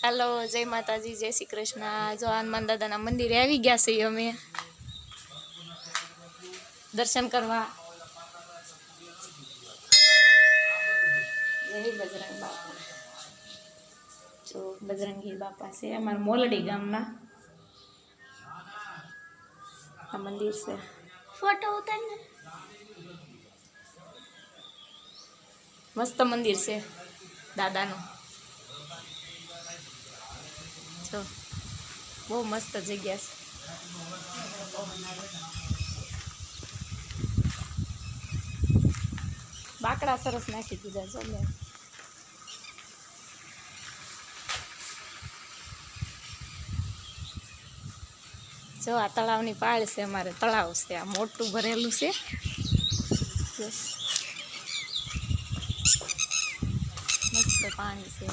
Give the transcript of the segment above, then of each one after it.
Hello जय माताजी जय श्री कृष्ण। जो हनुमान दादा मंदिर आई गया से अमे दर्शन करवा। यही बजरंग बापा जो बजरंगी बापा से अमर मोलडी गामना आ मंदिर से फोटो उतारना। मस्त मंदिर से दादा नो जो बहुत मस्त जगह से बाकड़ा सरस नाखी दीधा चले जो आ तलावनी पाळ से अमारे तलाव से आ मोटू भरेलू से मस्त पानी से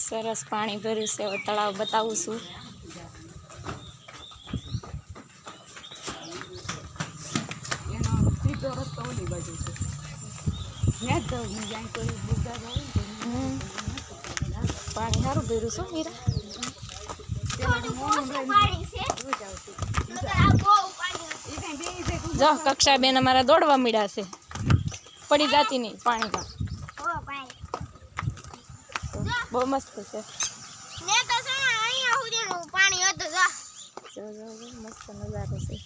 सरस पानी भर्યું છે। હવે તળાવ બતાવું છું। એનો સીધો રસ્તો ઓલી બાજુ છે ત્યાં જ જવું જાય તો બુગા જાય પાણી સારું ભર્યું છે મીરા જો કક્ષાબેન અમારા દોડવા મળ્યા છે પડી જાતી નહીં પાણીમાં बहुत मस्त है ने तो से अहिया हुदीनु पानी हतो जो मस्त नजारो से।